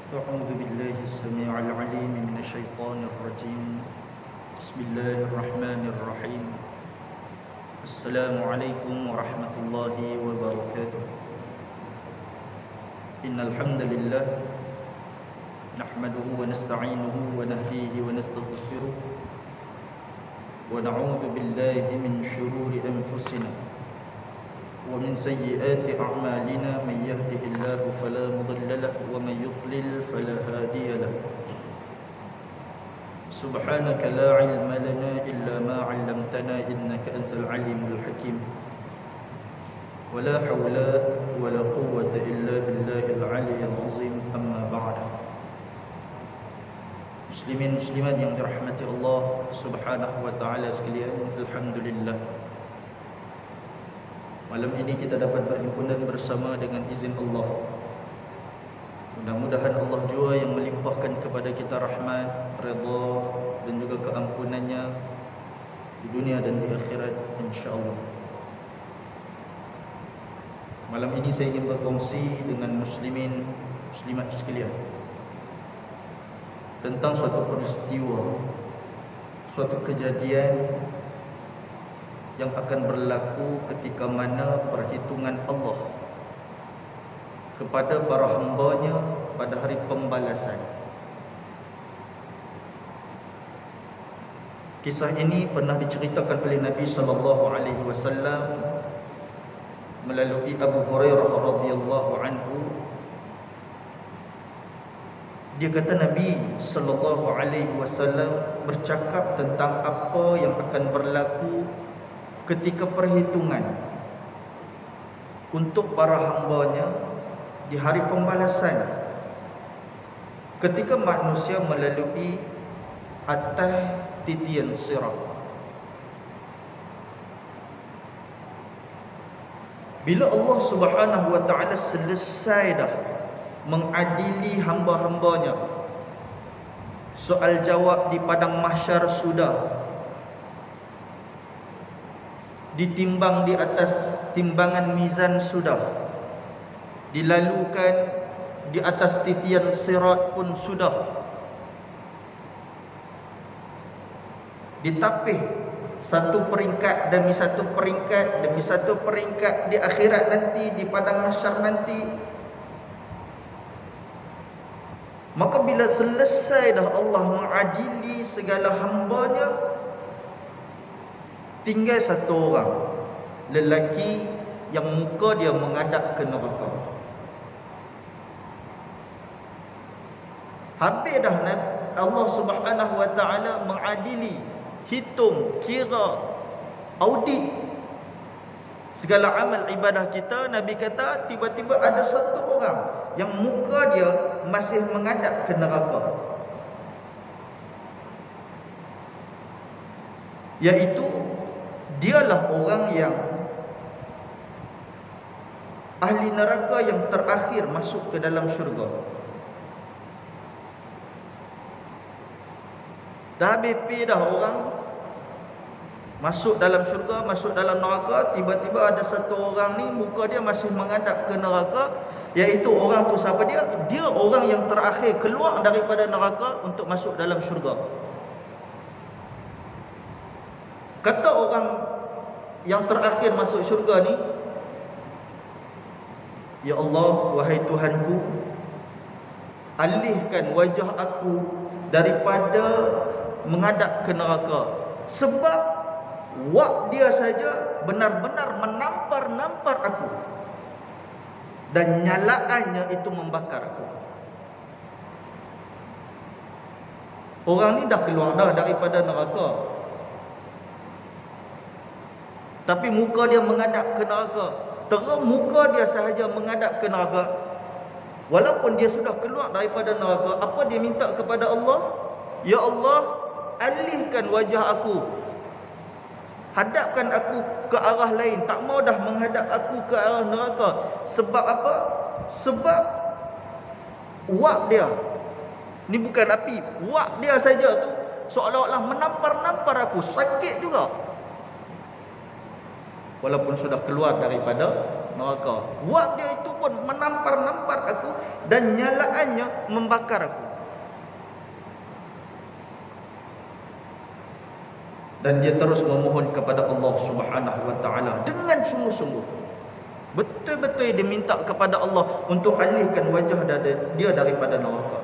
أعوذ بالله السميع العليم من الشيطان الرجيم. بسم الله الرحمن الرحيم. السلام عليكم ورحمة الله وبركاته. إن الحمد لله نحمده ونستعينه ونهديه ونستغفره ونعوذ بالله من شرور أنفسنا ومن سيئات أعمالنا. من يهده الله فلا مضل له ومن يضلل فلا هادي له. سبحانك لا علم لنا إلا ما علمتنا إنك أنت العليم الحكيم. ولا حول ولا قوة إلا بالله العلي العظيم. أما بعد. Muslimin muslimat yang dirahmati Allah Subhanahu wa taala sekalian, alhamdulillah, malam ini kita dapat berhimpunan bersama dengan izin Allah. Mudah-mudahan Allah jua yang melimpahkan kepada kita rahmat, redha dan juga keampunannya di dunia dan di akhirat, insya-Allah. Malam ini saya ingin berkongsi dengan muslimin muslimat sekalian tentang suatu peristiwa, suatu kejadian yang akan berlaku ketika mana perhitungan Allah kepada para hamba-Nya pada hari pembalasan. Kisah ini pernah diceritakan oleh Nabi SAW melalui Abu Hurairah radhiyallahu anhu. Dia kata Nabi SAW bercakap tentang apa yang akan berlaku ketika perhitungan untuk para hamba-Nya di hari pembalasan, ketika manusia melalui atas titian sirat. Bila Allah Subhanahu wa taala selesai dah mengadili hamba-hambanya, soal jawab di padang mahsyar sudah, ditimbang di atas timbangan mizan sudah, dilalukan di atas titian sirat pun sudah, ditapih satu peringkat demi satu peringkat demi satu peringkat di akhirat nanti, di padang mahsyar nanti. Maka bila selesai dah Allah mengadili segala hamba-Nya, tinggal satu orang lelaki yang muka dia menghadap ke neraka. Habis dah Allah Subhanahu wa taala mengadili, hitung, kira, audit segala amal ibadah kita. Nabi kata tiba-tiba ada satu orang yang muka dia masih menghadap ke neraka, iaitu dialah orang yang ahli neraka yang terakhir masuk ke dalam syurga. Dah habis pi dah orang masuk dalam syurga, masuk dalam neraka, tiba-tiba ada satu orang ni muka dia masih menghadap ke neraka, iaitu orang tu siapa dia? Dia orang yang terakhir keluar daripada neraka untuk masuk dalam syurga. Kata orang yang terakhir masuk syurga ni, "Ya Allah, wahai Tuhanku, alihkan wajah aku daripada menghadap ke neraka, sebab wak dia saja benar-benar menampar-nampar aku dan nyalaannya itu membakar aku." Orang ni dah keluar dah daripada neraka, tapi muka dia menghadap ke neraka. Terus muka dia sahaja menghadap ke neraka, walaupun dia sudah keluar daripada neraka, apa dia minta kepada Allah? "Ya Allah, alihkan wajah aku, hadapkan aku ke arah lain, tak mau dah menghadap aku ke arah neraka." Sebab apa? Sebab wak dia ni bukan api, wak dia saja tu seolah-olah menampar-nampar aku, sakit juga. walaupun sudah keluar daripada neraka. Wap dia itu pun menampar-nampar aku dan nyalaannya membakar aku. Dan dia terus memohon kepada Allah Subhanahu wa taala dengan sungguh-sungguh. Betul-betul dia minta kepada Allah untuk alihkan wajah dia daripada neraka.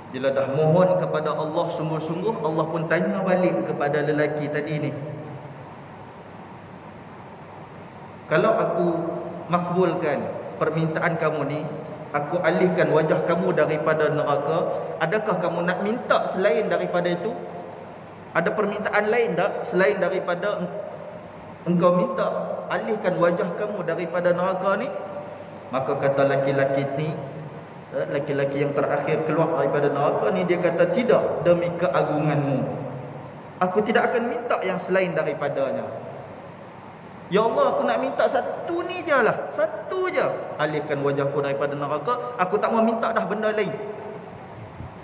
Bila dah mohon kepada Allah sungguh-sungguh, Allah pun tanya balik kepada lelaki tadi ni, kalau aku makbulkan permintaan kamu ni, aku alihkan wajah kamu daripada neraka, adakah kamu nak minta selain daripada itu? Ada permintaan lain tak selain daripada engkau minta alihkan wajah kamu daripada neraka ni? Maka kata laki-laki ni, laki-laki yang terakhir keluar daripada neraka ni, dia kata, tidak, demi keagunganmu, aku tidak akan minta yang selain daripadanya. Ya Allah, aku nak minta satu ni je lah, satu je, alihkan wajahku daripada neraka, aku tak mau minta dah benda lain.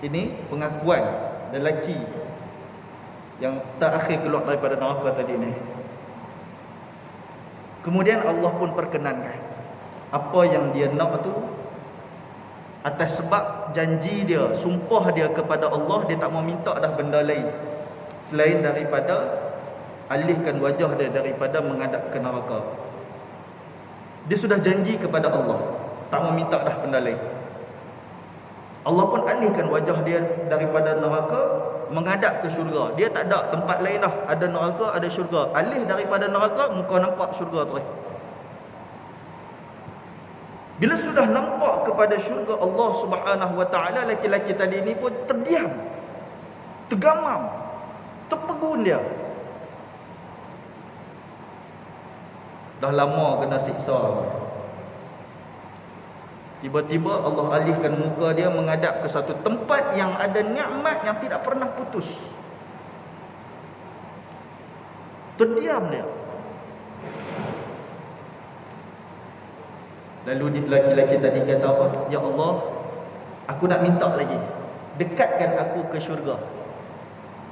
Ini pengakuan lelaki yang terakhir keluar daripada neraka tadi ni. Kemudian Allah pun perkenankan apa yang dia nak tu, atas sebab janji dia, sumpah dia kepada Allah, dia tak mau minta dah benda lain selain daripada alihkan wajah dia daripada menghadap ke neraka. Dia sudah janji kepada Allah, tak mau minta dah benda lain. Allah pun alihkan wajah dia daripada neraka menghadap ke syurga. Dia tak ada tempat lain dah, ada neraka, ada syurga. Alih daripada neraka, muka nampak syurga tu. Bila sudah nampak kepada syurga Allah Subhanahu wa taala, laki-laki tadi ni pun terdiam, tergamam, terpegun dia. Dah lama kena siksa. Tiba-tiba Allah alihkan muka dia menghadap ke satu tempat yang ada nikmat yang tidak pernah putus. Terdiam dia. Lalu lelaki tadi kata apa? Ya Allah, aku nak minta lagi. Dekatkan aku ke syurga.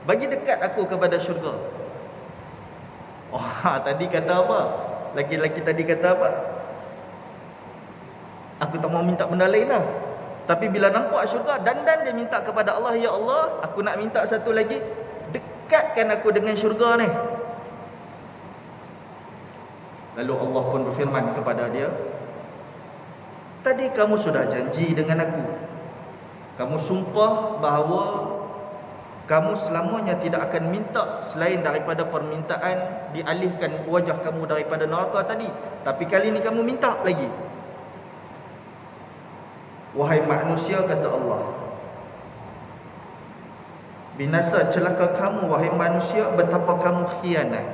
Bagi dekat aku kepada syurga. Oh, tadi kata apa? Laki-laki tadi kata apa? Aku tak mau minta benda lain lah. Tapi bila nampak syurga, dandan dia minta kepada Allah, ya Allah, aku nak minta satu lagi, dekatkan aku dengan syurga ni. Lalu Allah pun berfirman kepada dia, tadi kamu sudah janji dengan aku, kamu sumpah bahawa kamu selamanya tidak akan minta selain daripada permintaan dialihkan wajah kamu daripada neraka tadi. Tapi kali ni kamu minta lagi. Wahai manusia, kata Allah, binasa celaka kamu wahai manusia, betapa kamu khianat.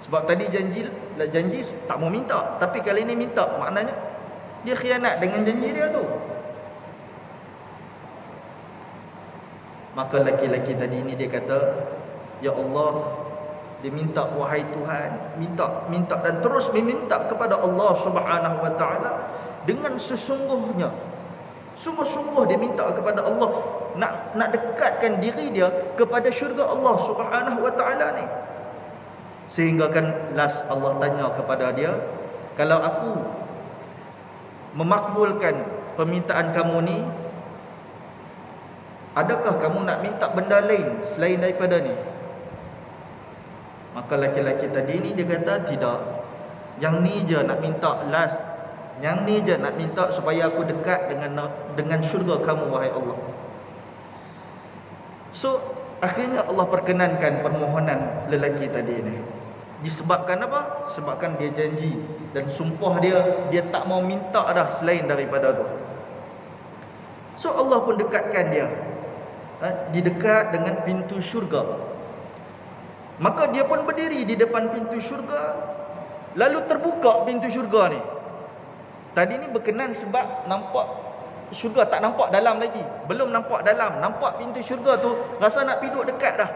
Sebab tadi janji tak mau minta, tapi kali ni minta, maknanya dia khianat dengan janji dia tu. Maka laki-laki tadi ni dia kata, ya Allah, dia minta, wahai Tuhan, minta dan terus meminta kepada Allah Subhanahu wa taala dengan sesungguhnya. Sungguh-sungguh dia minta kepada Allah, nak dekatkan diri dia kepada syurga Allah Subhanahu wa taala ni. Sehingga kan last Allah tanya kepada dia, kalau aku memakbulkan permintaan kamu ni, adakah kamu nak minta benda lain selain daripada ni? Maka laki-laki tadi ni dia kata, tidak, yang ni je nak minta last, yang ni je nak minta supaya aku dekat dengan syurga kamu wahai Allah. So akhirnya Allah perkenankan permohonan lelaki tadi ni. Disebabkan apa? Sebabkan dia janji dan sumpah dia tak mau minta dah selain daripada tu. So Allah pun dekatkan dia, didekat dengan pintu syurga. Maka dia pun berdiri di depan pintu syurga. Lalu terbuka pintu syurga ni. Tadi ni berkenan sebab nampak syurga, tak nampak dalam lagi. Belum nampak dalam, nampak pintu syurga tu, rasa nak piduk dekat dah.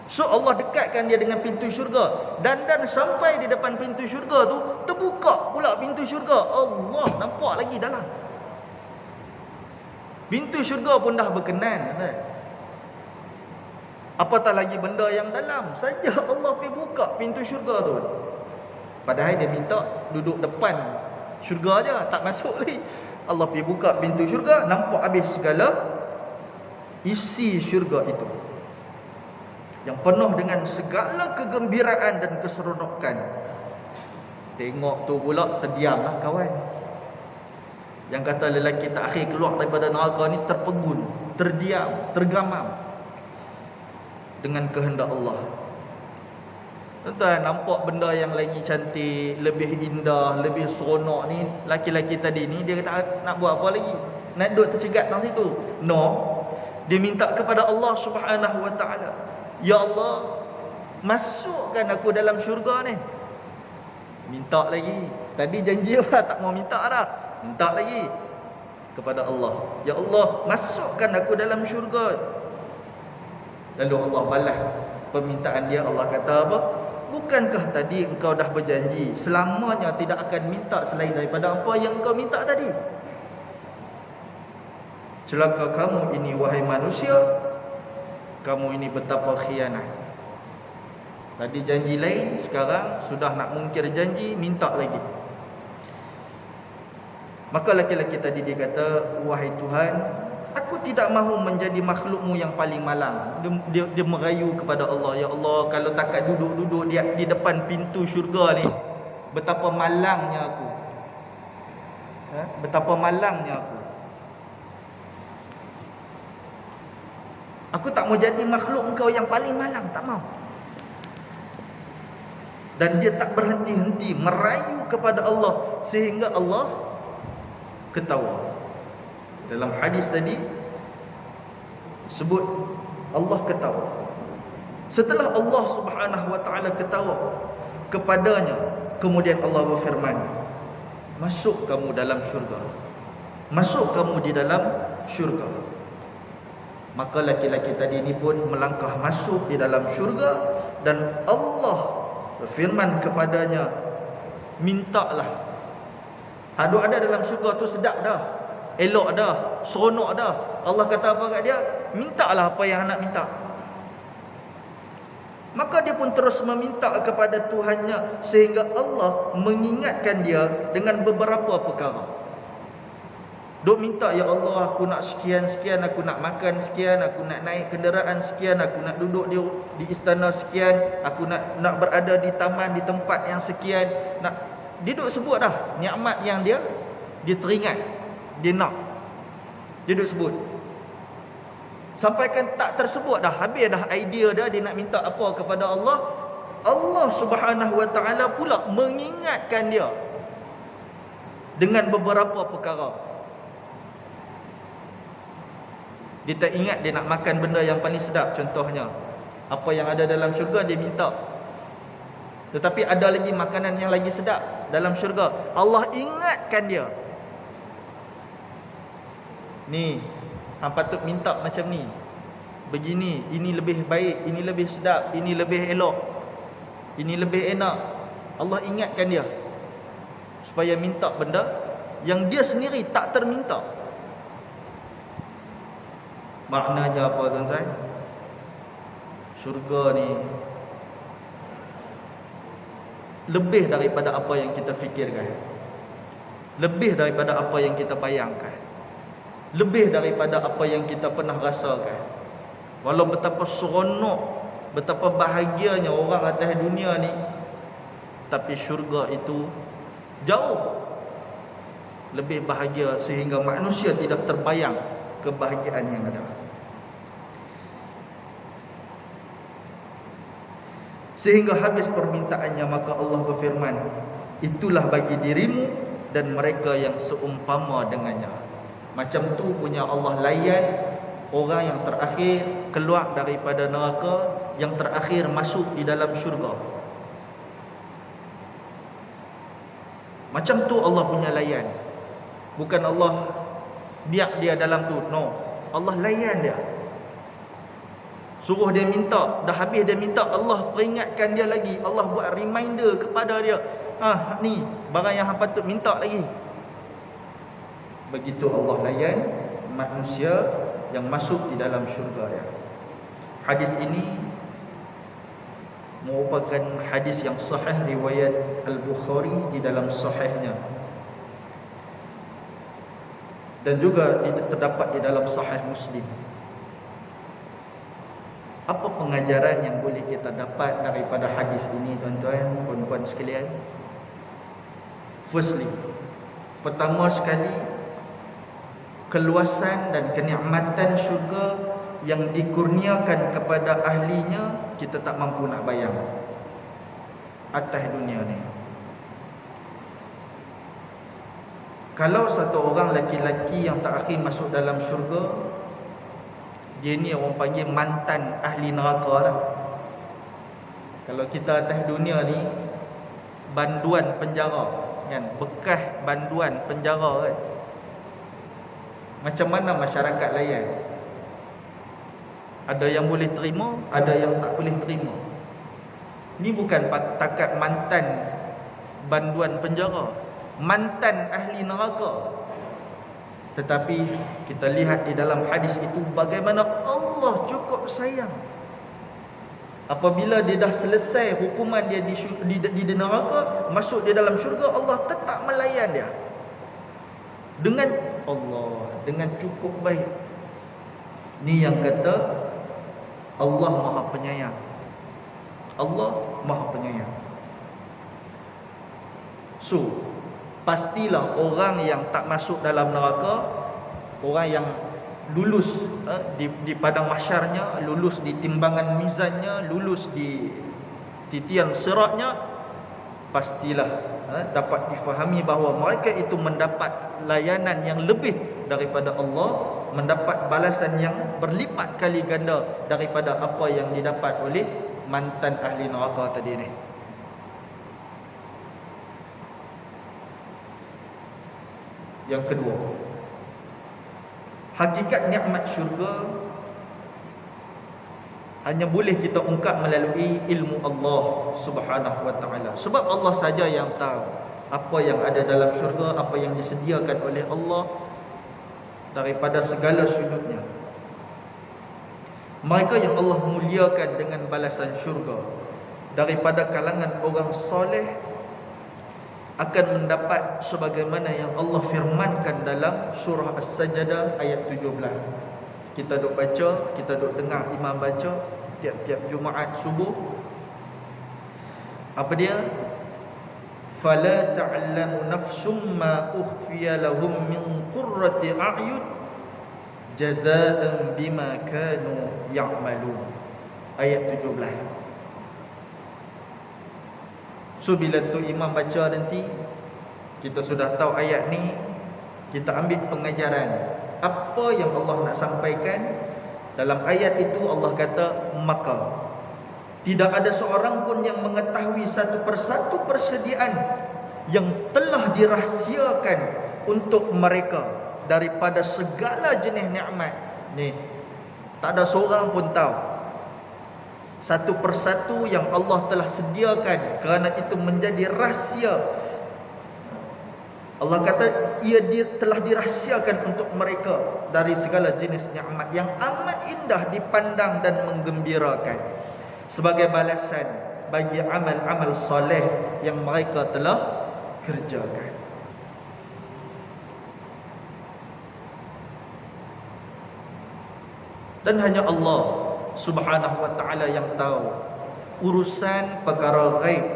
So Allah dekatkan dia dengan pintu syurga. Dan sampai di depan pintu syurga tu, terbuka pula pintu syurga. Allah, nampak lagi dalam. Pintu syurga pun dah berkenan. Apatah lagi benda yang dalam. Saja Allah pergi buka pintu syurga tu. Padahal dia minta duduk depan syurga je, tak masuk lagi. Allah pergi buka pintu syurga, nampak habis segala isi syurga itu, yang penuh dengan segala kegembiraan dan keseronokan. Tengok tu pula, terdiamlah kawan. Yang kata lelaki terakhir keluar daripada neraka ni terpegun, terdiam, tergamam dengan kehendak Allah. Tuan-tuan, nampak benda yang lagi cantik, lebih indah, lebih seronok ni, laki-laki tadi ni dia kata nak buat apa lagi? Nak duduk tercegat dalam situ? No. Dia minta kepada Allah Subhanahu Wa Taala, ya Allah, masukkan aku dalam syurga ni. Minta lagi. Tadi janji apa? Tak mau minta dah. Minta lagi kepada Allah, ya Allah, masukkan aku dalam syurga. Lalu Allah balas permintaan dia. Allah kata apa? Bukankah tadi engkau dah berjanji selamanya tidak akan minta selain daripada apa yang engkau minta tadi? Celaka kamu ini wahai manusia, kamu ini betapa khianat. Tadi janji lain, sekarang sudah nak mungkir janji, minta lagi. Maka laki-laki tadi dia kata, wahai Tuhan, aku tidak mahu menjadi makhlukmu yang paling malang. Dia merayu kepada Allah, ya Allah, kalau takat duduk-duduk di depan pintu syurga ni, betapa malangnya aku. Betapa malangnya aku. Aku tak mau jadi makhluk engkau yang paling malang, tak mau. Dan dia tak berhenti-henti merayu kepada Allah sehingga Allah ketawa. Dalam hadis tadi sebut Allah ketawa. Setelah Allah Subhanahu Wa Taala ketawa kepadanya, kemudian Allah berfirman, masuk kamu dalam syurga. Masuk kamu di dalam syurga. Maka laki-laki tadi ni pun melangkah masuk di dalam syurga, dan Allah berfirman kepadanya, mintalah. Ada dalam syurga tu sedap dah, elok dah, seronok dah. Allah kata apa kat dia? Mintalah apa yang nak minta. Maka dia pun terus meminta kepada Tuhannya, sehingga Allah mengingatkan dia dengan beberapa perkara. Duk minta, ya Allah, aku nak sekian-sekian, aku nak makan sekian, aku nak naik kenderaan sekian, aku nak duduk di istana sekian, aku nak berada di taman, di tempat yang sekian. Dia duk sebut dah nikmat yang dia teringat, dia nak. Dia duk sebut. Sampaikan tak tersebut dah, habis dah idea dah dia nak minta apa kepada Allah. Allah Subhanahu Wa Taala pula mengingatkan dia dengan beberapa perkara. Dia tak ingat dia nak makan benda yang paling sedap, contohnya apa yang ada dalam syurga dia minta. Tetapi ada lagi makanan yang lagi sedap dalam syurga, Allah ingatkan dia, ni hang patut minta macam ni, begini, ini lebih baik, ini lebih sedap, ini lebih elok, ini lebih enak. Allah ingatkan dia supaya minta benda yang dia sendiri tak terminta. Maknanya apa tuan-tuan? Syurga ni lebih daripada apa yang kita fikirkan, lebih daripada apa yang kita bayangkan, lebih daripada apa yang kita pernah rasakan. Walau betapa seronok, betapa bahagianya orang atas dunia ni, tapi syurga itu jauh lebih bahagia sehingga manusia tidak terbayang kebahagiaan yang ada. Sehingga habis permintaannya, maka Allah berfirman, itulah bagi dirimu dan mereka yang seumpama dengannya. Macam tu punya Allah layan orang yang terakhir keluar daripada neraka, yang terakhir masuk di dalam syurga. Macam tu Allah punya layan. Bukan Allah biar dia dalam tu, no, Allah layan dia. Suruh dia minta, dah habis dia minta, Allah peringatkan dia lagi, Allah buat reminder kepada dia, ni barang yang hang patut minta lagi. Begitu Allah layan manusia yang masuk di dalam syurga dia. Hadis ini merupakan hadis yang sahih riwayat Al-Bukhari di dalam sahihnya, dan juga terdapat di dalam sahih Muslim. Apa pengajaran yang boleh kita dapat daripada hadis ini, tuan-tuan, puan-puan sekalian? Firstly, pertama sekali, keluasan dan kenikmatan syurga yang dikurniakan kepada ahlinya kita tak mampu nak bayang atas dunia ni. Kalau satu orang laki-laki yang tak akhir masuk dalam syurga, dia ni orang panggil mantan ahli neraka lah. Kalau kita atas dunia ni banduan penjara kan, bekas banduan penjara kan, macam mana masyarakat layan? Ada yang boleh terima, ada yang tak boleh terima. Ni bukan takat mantan banduan penjara, mantan ahli neraka. Tetapi kita lihat di dalam hadis itu bagaimana Allah cukup sayang. Apabila dia dah selesai hukuman dia di neraka, masuk dia dalam syurga, Allah tetap melayan dia dengan cukup baik. Ni yang kata Allah Maha Penyayang. Allah Maha Penyayang. So, pastilah orang yang tak masuk dalam neraka, orang yang lulus di padang mahsyarnya, lulus di timbangan mizannya, lulus di titian siratnya, pastilah dapat difahami bahawa mereka itu mendapat layanan yang lebih daripada Allah, mendapat balasan yang berlipat kali ganda daripada apa yang didapat oleh mantan ahli neraka tadi ni. Yang kedua, hakikat nikmat syurga hanya boleh kita ungkap melalui ilmu Allah Subhanahu wa taala. Sebab Allah saja yang tahu apa yang ada dalam syurga, apa yang disediakan oleh Allah daripada segala sudutnya. Mereka yang Allah muliakan dengan balasan syurga daripada kalangan orang soleh akan mendapat sebagaimana yang Allah firmankan dalam surah As-Sajdah ayat 17. Kita duk baca, kita duk dengar imam baca tiap-tiap Jumaat subuh. Apa dia? Fala ta'lamu nafsum ma ukhfiya lahum min qurrati a'yun jazaa'an bima kanu ya'malun. Ayat 17. So bila tu imam baca nanti, kita sudah tahu ayat ni, kita ambil pengajaran apa yang Allah nak sampaikan. Dalam ayat itu Allah kata, maka tidak ada seorang pun yang mengetahui satu persatu persediaan yang telah dirahsiakan untuk mereka daripada segala jenis nikmat ni. Tak ada seorang pun tahu satu persatu yang Allah telah sediakan, kerana itu menjadi rahsia. Allah kata ia telah dirahsiakan untuk mereka dari segala jenis nikmat yang amat indah dipandang dan menggembirakan, sebagai balasan bagi amal-amal soleh yang mereka telah kerjakan. Dan hanya Allah Subhanahu wa ta'ala yang tahu urusan perkara ghaib.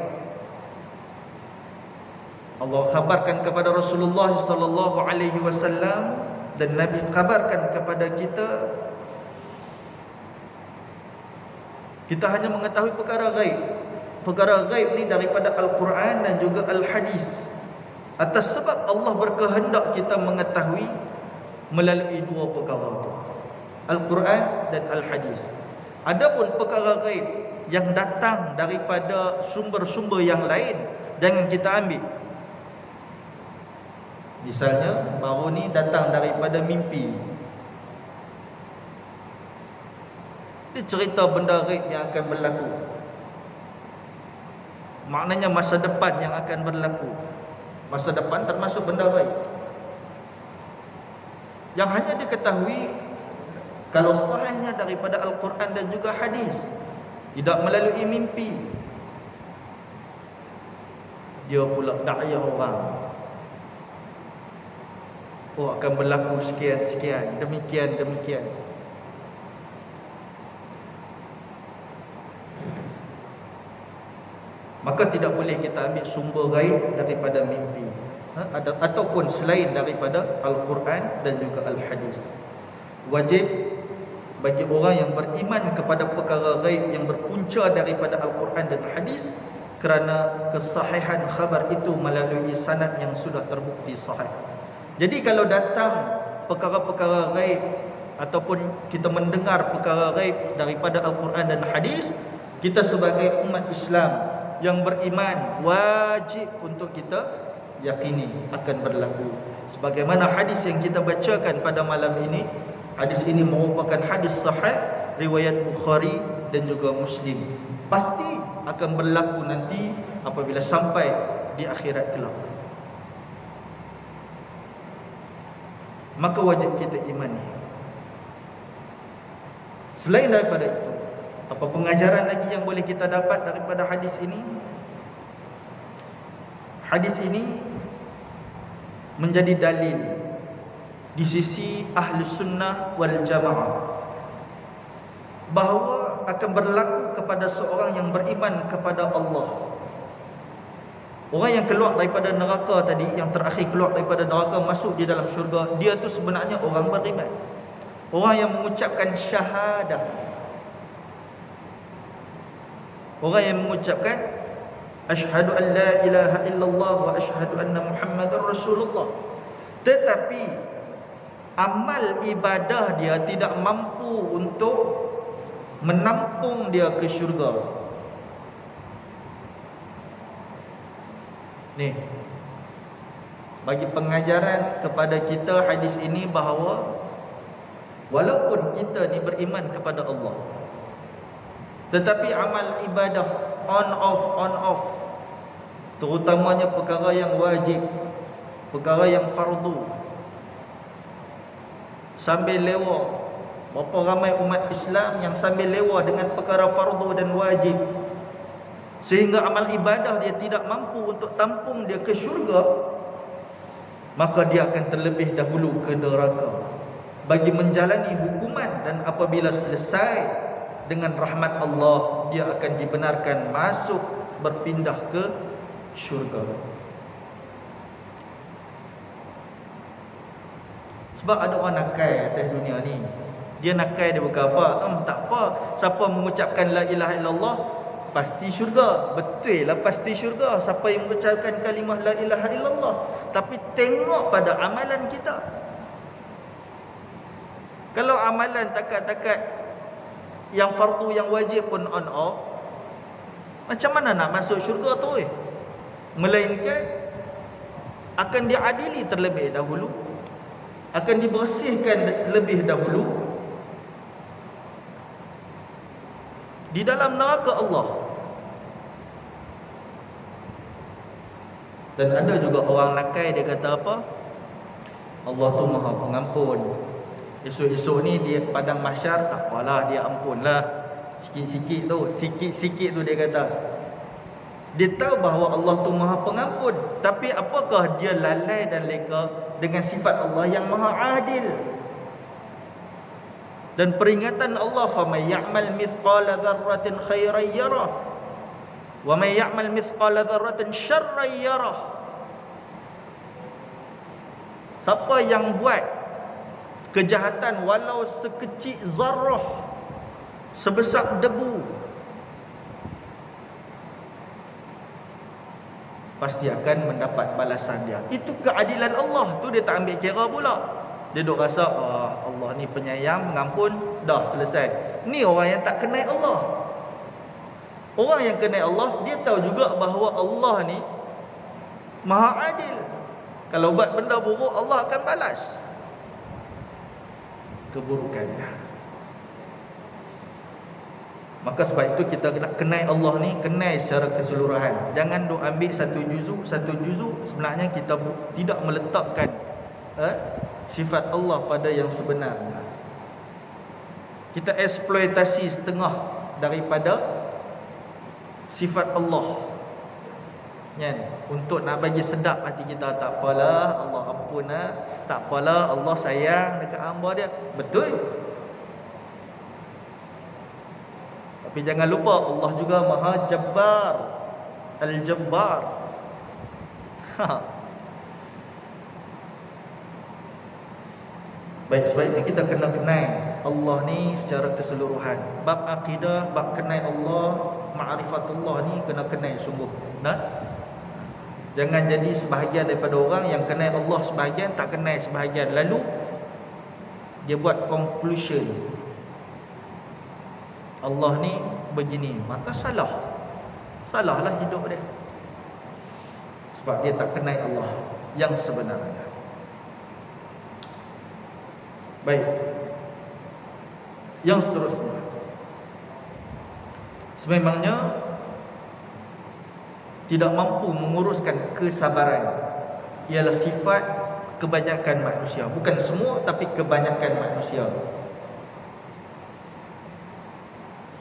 Allah khabarkan kepada Rasulullah sallallahu alaihi wasallam, dan Nabi khabarkan kepada kita. Kita hanya mengetahui perkara ghaib. Perkara ghaib ni daripada Al-Quran dan juga Al-Hadis, atas sebab Allah berkehendak kita mengetahui melalui dua perkara itu, Al-Quran dan Al-Hadis. Adapun perkara ghaib yang datang daripada sumber-sumber yang lain, jangan kita ambil. Misalnya baru ni datang daripada mimpi, dia cerita benda ghaib yang akan berlaku, maknanya masa depan yang akan berlaku. Masa depan termasuk benda ghaib yang hanya diketahui Kalau sahihnya daripada Al-Quran dan juga hadis, tidak melalui mimpi, dia pula da'iyah orang, oh akan berlaku sekian-sekian, demikian-demikian. Maka tidak boleh kita ambil sumber gaib daripada mimpi, ataupun selain daripada Al-Quran dan juga Al-Hadis. Wajib bagi orang yang beriman kepada perkara gaib yang berpunca daripada Al-Quran dan Hadis, kerana kesahihan khabar itu melalui sanad yang sudah terbukti sahih. Jadi kalau datang perkara-perkara gaib ataupun kita mendengar perkara gaib daripada Al-Quran dan Hadis, kita sebagai umat Islam yang beriman wajib untuk kita yakini akan berlaku. Sebagaimana hadis yang kita bacakan pada malam ini, hadis ini merupakan hadis sahih riwayat Bukhari dan juga Muslim. Pasti akan berlaku nanti apabila sampai di akhirat kelak. Maka wajib kita imani. Selain daripada itu, apa pengajaran lagi yang boleh kita dapat daripada hadis ini? Hadis ini menjadi dalil di sisi ahli sunnah wal jamaah bahawa akan berlaku kepada seorang yang beriman kepada Allah. Orang yang keluar daripada neraka tadi, yang terakhir keluar daripada neraka masuk di dalam syurga, dia tu sebenarnya orang beriman, orang yang mengucapkan syahadah, orang yang mengucapkan asyhadu an la ilaha illallah wa asyhadu anna Muhammadar Rasulullah. Tetapi amal ibadah dia tidak mampu untuk menampung dia ke syurga. Ni bagi pengajaran kepada kita hadis ini bahawa walaupun kita ni beriman kepada Allah, tetapi amal ibadah on off, terutamanya perkara yang wajib, perkara yang fardu, sambil lewa. Berapa ramai umat Islam yang sambil lewa dengan perkara fardu dan wajib, sehingga amal ibadah dia tidak mampu untuk tampung dia ke syurga, maka dia akan terlebih dahulu ke neraka bagi menjalani hukuman, dan apabila selesai dengan rahmat Allah, dia akan dibenarkan masuk berpindah ke syurga. Sebab ada orang nakal atas dunia ni. Dia nakal dia bukan apa? Tak apa, siapa mengucapkan la ilaha illallah pasti syurga. Betul lah, pasti syurga siapa yang mengucapkan kalimah la ilaha illallah. Tapi tengok pada amalan kita. Kalau amalan takat-takat yang fardu, yang wajib pun on off, macam mana nak masuk syurga tu? Melainkan akan diadili terlebih dahulu, akan dibersihkan lebih dahulu di dalam neraka Allah. Dan ada juga orang nakal, dia kata apa? Allah tu Maha Pengampun. Esok-esok ni dia padang mahsyar, tak apalah, dia ampunlah. Sikit-sikit tu, sikit-sikit tu dia kata. Dia tahu bahawa Allah tu Maha Pengampun, tapi apakah dia lalai dan leka dengan sifat Allah yang Maha Adil? Dan peringatan Allah, faman ya'mal mithqala dzarratin khairan yarah wa man ya'mal mithqala dzarratin syarran yarah. Siapa yang buat kejahatan walau sekecil zarrah, sebesar debu, pasti akan mendapat balasan dia. Itu keadilan Allah. Tu dia tak ambil kira pula. Dia duk rasa Allah ni penyayang, mengampun, dah selesai. Ni orang yang tak kenal Allah. Orang yang kenal Allah, dia tahu juga bahawa Allah ni Maha Adil. Kalau buat benda buruk, Allah akan balas keburukannya. Maka sebab itu kita nak kenal Allah ni, kenal secara keseluruhan. Jangan duk ambil satu juzuk. Sebenarnya kita tidak meletakkan sifat Allah pada yang sebenarnya. kita eksploitasi setengah daripada sifat Allah, kan? Untuk nak bagi sedap hati kita. Tak apalah, Allah ampun lah. Tak apalah, Allah sayang dekat hamba dia. Betul. Tapi jangan lupa Allah juga Maha Jabbar, Al-Jabbar. Baik, sebab itu kita kena kenal Allah ni secara keseluruhan. Bab akidah, bab kenal Allah, ma'rifatullah ni kena kenal sungguh. Nah, jangan jadi sebahagian daripada orang yang kenal Allah sebahagian, tak kenal sebahagian, lalu dia buat conclusion Allah ni begini, maka salahlah hidup dia, sebab dia tak kenal Allah yang sebenarnya. Baik, yang seterusnya, sememangnya tidak mampu menguruskan kesabaran ialah sifat kebanyakan manusia. Bukan semua, tapi kebanyakan manusia,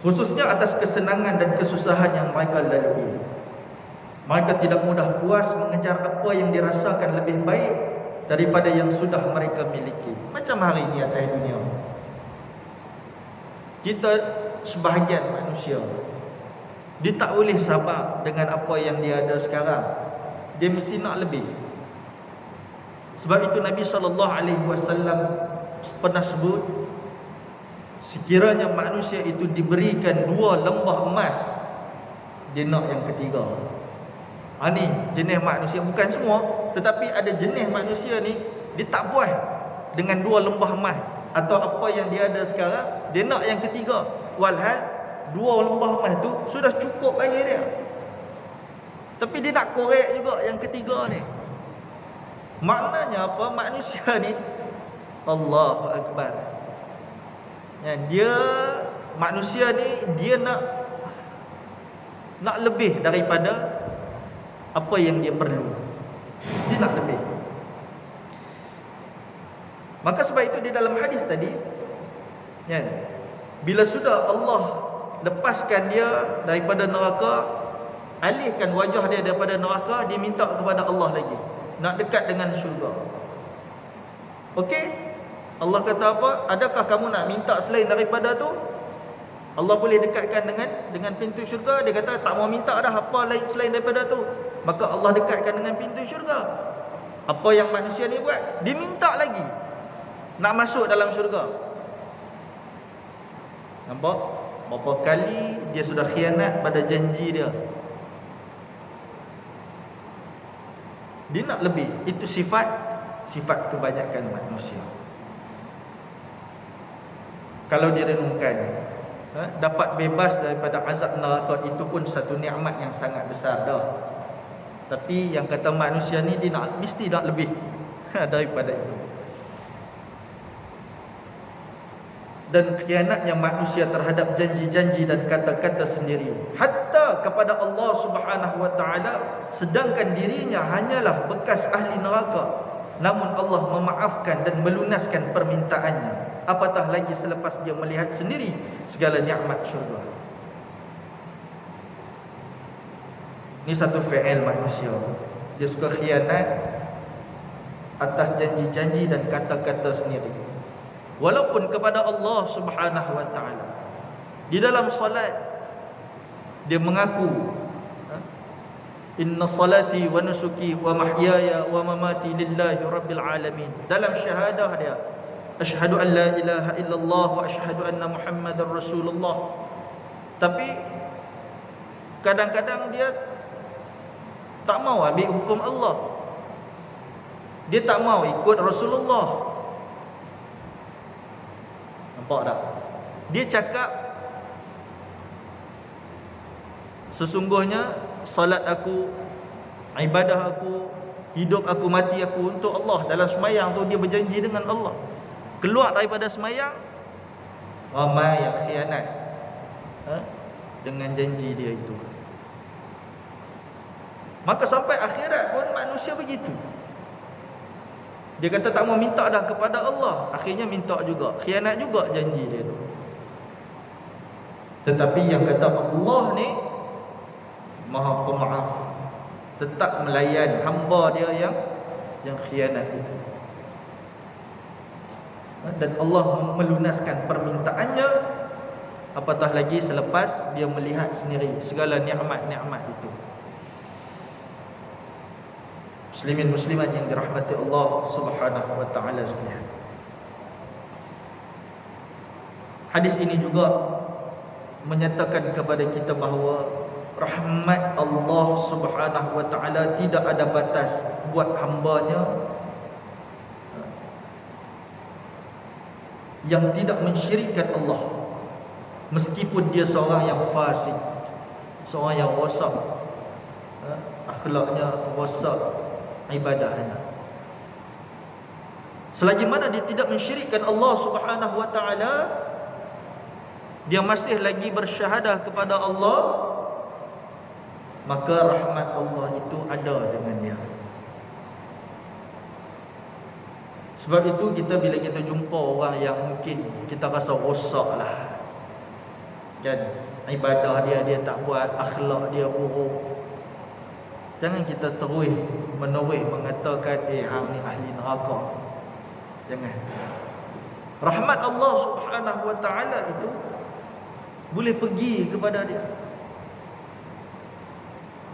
khususnya atas kesenangan dan kesusahan yang mereka lalui. Mereka tidak mudah puas mengejar apa yang dirasakan lebih baik daripada yang sudah mereka miliki. Macam hari ini atas dunia, kita sebahagian manusia, dia tak boleh sabar dengan apa yang dia ada sekarang. Dia mesti nak lebih. Sebab itu Nabi SAW pernah sebut, sekiranya manusia itu diberikan 2 lembah emas, dia nak yang ketiga. Ni jenis manusia, bukan semua, tetapi ada jenis manusia ni, dia tak puas dengan 2 lembah emas atau apa yang dia ada sekarang, dia nak yang ketiga. Walhal 2 lembah emas tu sudah cukup bagi dia, tapi dia nak korek juga yang ketiga ni. Maknanya apa? Manusia ni, Allahu Akbar, ya, dia manusia ni, dia nak lebih daripada apa yang dia perlu. Dia nak lebih. Maka sebab itu di dalam hadis tadi, ya, bila sudah Allah lepaskan dia daripada neraka, alihkan wajah dia daripada neraka, dia minta kepada Allah lagi, nak dekat dengan syurga. Okey, Allah kata apa? Adakah kamu nak minta selain daripada tu? Allah boleh dekatkan dengan pintu syurga. Dia kata tak mau minta dah apa lain selain daripada tu. Maka Allah dekatkan dengan pintu syurga. Apa yang manusia ni buat? Dia minta lagi nak masuk dalam syurga. Nampak? Berapa kali dia sudah khianat pada janji dia. Dia nak lebih. Itu sifat kebanyakan manusia. Kalau dia renungkan, dapat bebas daripada azab neraka, itu pun satu nikmat yang sangat besar dah. Tapi yang kata manusia ni, dia mesti nak lebih daripada itu. Dan khianatnya manusia terhadap janji-janji dan kata-kata sendiri, hatta kepada Allah Subhanahu wa taala, sedangkan dirinya hanyalah bekas ahli neraka, namun Allah memaafkan dan melunaskan permintaannya. Apatah lagi selepas dia melihat sendiri segala nikmat syurga. Ini satu fi'il manusia. Dia suka khianat atas janji-janji dan kata-kata sendiri, walaupun kepada Allah Subhanahu wa taala. Di dalam solat dia mengaku, inna salati wa nusuki wa mahyaya wa mamati lillahi rabbil alamin. Dalam syahadah dia, asyhadu an la ilaha illallah wa asyhadu anna muhammadar rasulullah. Tapi kadang-kadang dia tak mau ambil hukum Allah. Dia tak mau ikut Rasulullah. Nampak tak? Dia cakap, sesungguhnya salat aku, ibadah aku, hidup aku, mati aku untuk Allah. Dalam semayang tu dia berjanji dengan Allah. Keluar daripada semayang, ramai yang khianat dengan janji dia itu. Maka sampai akhirat pun manusia begitu. Dia kata tak mau minta dah kepada Allah, akhirnya minta juga, khianat juga janji dia tu. Tetapi yang kata Allah ni Maha Pemaaf, tetap melayan hamba dia yang khianat itu. Dan Allah melunaskan permintaannya, apatah lagi selepas dia melihat sendiri segala nikmat-nikmat itu. Muslimin muslimat yang dirahmati Allah Subhanahu wa taala sekalian. Hadis ini juga menyatakan kepada kita bahawa rahmat Allah Subhanahu wa taala tidak ada batas buat hamba-Nya yang tidak mensyirikkan Allah, meskipun dia seorang yang fasik, seorang yang rosak akhlaknya, rosak ibadahnya. Selagi mana dia tidak mensyirikkan Allah Subhanahu wa taala, dia masih lagi bersyahadah kepada Allah, maka rahmat Allah itu ada dengan dia. Sebab itu bila kita jumpa orang yang mungkin kita rasa rosak lah, dan ibadah dia tak buat, akhlak dia buruk, jangan kita terus menerus mengatakan hang ni ahli neraka. Jangan. Rahmat Allah Subhanahu wa taala itu boleh pergi kepada dia.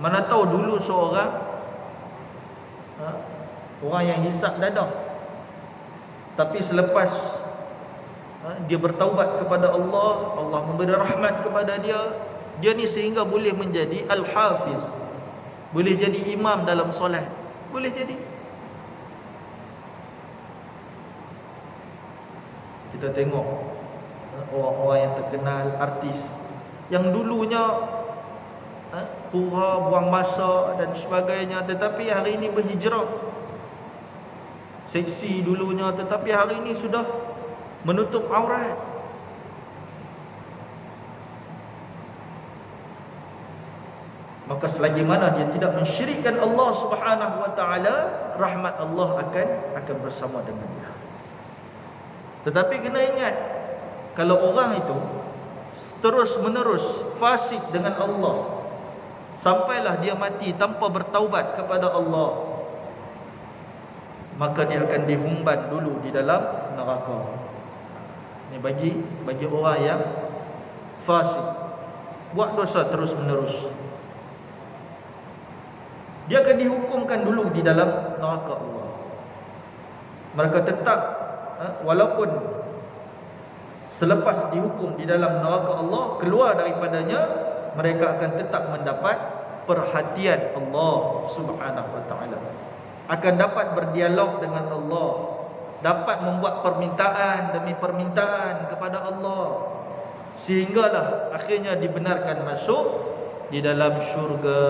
Mana tahu dulu seorang orang yang hisap dadah, tapi selepas dia bertaubat kepada Allah, Allah memberi rahmat kepada dia ni sehingga boleh menjadi al-hafiz, boleh jadi imam dalam solat, boleh jadi. Kita tengok orang-orang yang terkenal, artis yang dulunya pura, buang masa dan sebagainya, tetapi hari ini berhijrah. Seksi dulunya, tetapi hari ini sudah menutup aurat. Maka selagi mana dia tidak mensyirikkan Allah Subhanahu wa taala, rahmat Allah akan bersama dengan dia. Tetapi kena ingat, kalau orang itu terus menerus fasik dengan Allah, sampailah dia mati tanpa bertaubat kepada Allah, maka dia akan dihumban dulu di dalam neraka. Ini bagi orang yang fasik, buat dosa terus menerus, dia akan dihukumkan dulu di dalam neraka Allah. Mereka tetap walaupun selepas dihukum di dalam neraka Allah, keluar daripadanya, mereka akan tetap mendapat perhatian Allah Subhanahu wa taala, akan dapat berdialog dengan Allah, dapat membuat permintaan demi permintaan kepada Allah, sehinggalah akhirnya dibenarkan masuk di dalam syurga.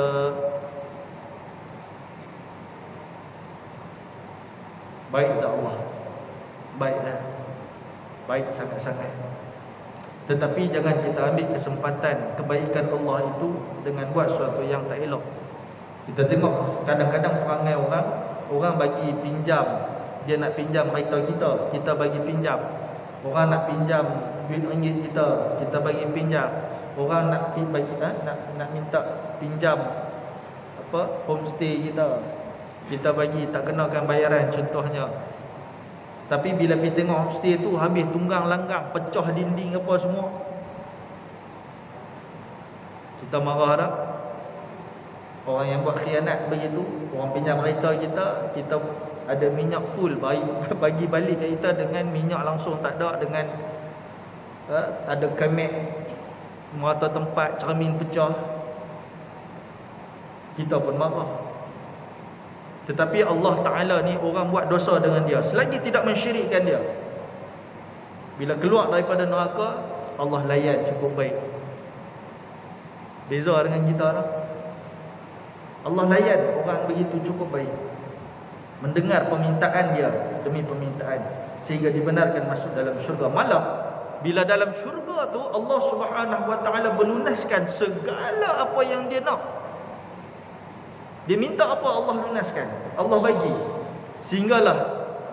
Baik tak Allah? Baiklah, baik sangat-sangat. Tetapi jangan kita ambil kesempatan kebaikan Allah itu dengan buat sesuatu yang tak elok. Kita tengok kadang-kadang perangai orang bagi pinjam, dia nak pinjam kereta kita bagi pinjam. Orang nak pinjam duit ringgit kita bagi pinjam. Orang nak minta pinjam homestay kita bagi, tak kenakan bayaran contohnya. Tapi bila pergi tengok homestay tu habis tunggang langgang, pecah dinding apa semua, kita marah dah. Orang yang buat khianat begitu, orang pinjam kereta kita ada minyak full, bagi balik kita dengan minyak langsung tak ada, dengan ada kemek merata tempat, cermin pecah, kita pun marah. Tetapi Allah Ta'ala ni, orang buat dosa dengan dia, selagi tidak mensyirikkan dia, bila keluar daripada neraka, Allah layan cukup baik. Beza dengan kita lah. Allah layan orang begitu cukup baik, mendengar permintaan dia demi permintaan, sehingga dibenarkan masuk dalam syurga. Malah bila dalam syurga tu Allah Subhanahu wa taala melunaskan segala apa yang dia nak. Dia minta apa, Allah lunaskan, Allah bagi, sehinggalah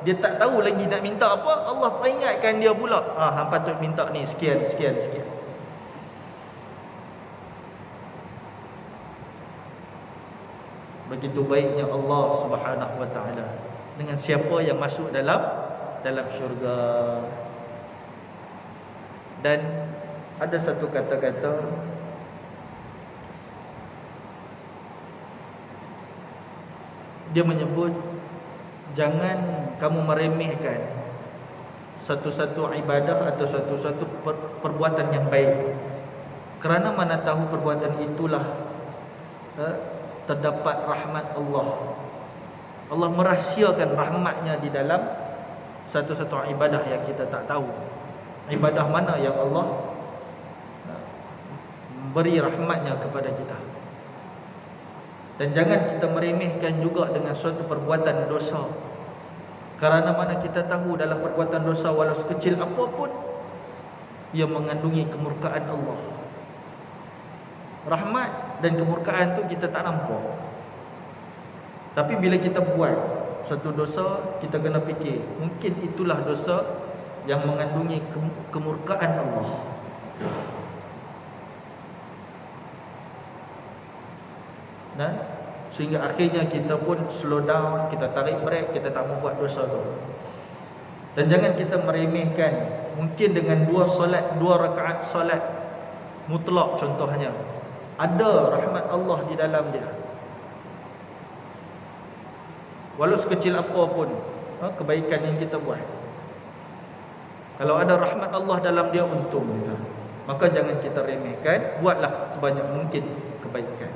dia tak tahu lagi nak minta apa, Allah peringatkan dia pula, hang patut minta ni sekian. Begitu baiknya Allah Subhanahu wa taala dengan siapa yang masuk dalam syurga. Dan ada satu kata-kata, dia menyebut, jangan kamu meremehkan satu-satu ibadah atau satu-satu perbuatan yang baik, kerana mana tahu perbuatan itulah terdapat rahmat Allah. Allah merahsiakan rahmatnya di dalam satu-satu ibadah yang kita tak tahu. Ibadah mana yang Allah beri rahmatnya kepada kita. Dan jangan kita meremehkan juga dengan suatu perbuatan dosa, kerana mana kita tahu dalam perbuatan dosa walau sekecil apapun, ia mengandungi kemurkaan Allah. Rahmat dan kemurkaan tu kita tak nampak. Tapi bila kita buat suatu dosa, kita kena fikir, mungkin itulah dosa yang mengandungi kemurkaan Allah. Dan sehingga akhirnya kita pun slow down, kita tarik break, kita tak mau buat dosa tu. Dan jangan kita meremehkan, mungkin dengan 2 rakaat solat mutlak contohnya, ada rahmat Allah di dalam dia. Walau sekecil apapun kebaikan yang kita buat, kalau ada rahmat Allah dalam dia, untung kita. Maka jangan kita remehkan, buatlah sebanyak mungkin kebaikan.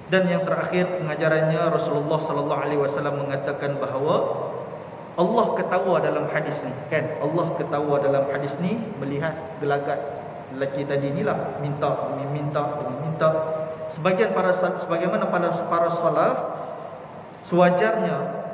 Dan yang terakhir pengajarannya, Rasulullah sallallahu alaihi wasallam mengatakan bahawa Allah ketawa dalam hadis ni, kan? Allah ketawa dalam hadis ni melihat gelagat lelaki tadi inilah, minta. Sebagaimana para salaf, sewajarnya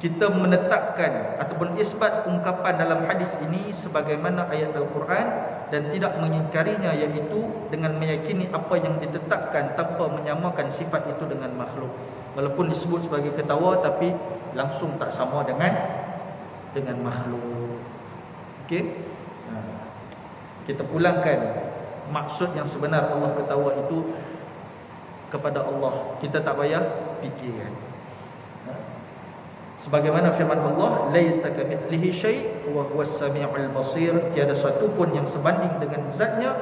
kita menetapkan ataupun isbat ungkapan dalam hadis ini sebagaimana ayat Al-Quran dan tidak mengingkarinya, iaitu dengan meyakini apa yang ditetapkan tanpa menyamakan sifat itu dengan makhluk. Walaupun disebut sebagai ketawa, tapi langsung tak sama dengan makhluk. Okey? Kita pulangkan maksud yang sebenar Allah ketawa itu kepada Allah. Kita tak payah fikirkan. Sebagaimana firman Allah, laisa kamitslihi syai' wa huwas samiul basir, tiada satu pun yang sebanding dengan zatnya,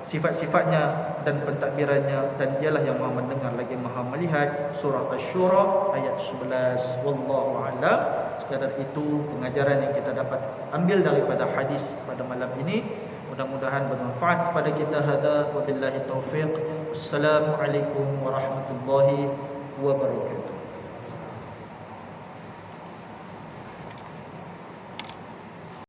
sifat-sifatnya dan pentadbirannya, dan dialah yang Maha mendengar lagi Maha melihat. Surah Asy-Syura ayat 11. Wallahu a'lam. Sekadar itu pengajaran yang kita dapat ambil daripada hadis pada malam ini. Mudah-mudahan bermanfaat kepada kita. Hada wabillahi taufiq. Assalamualaikum warahmatullahi wabarakatuh.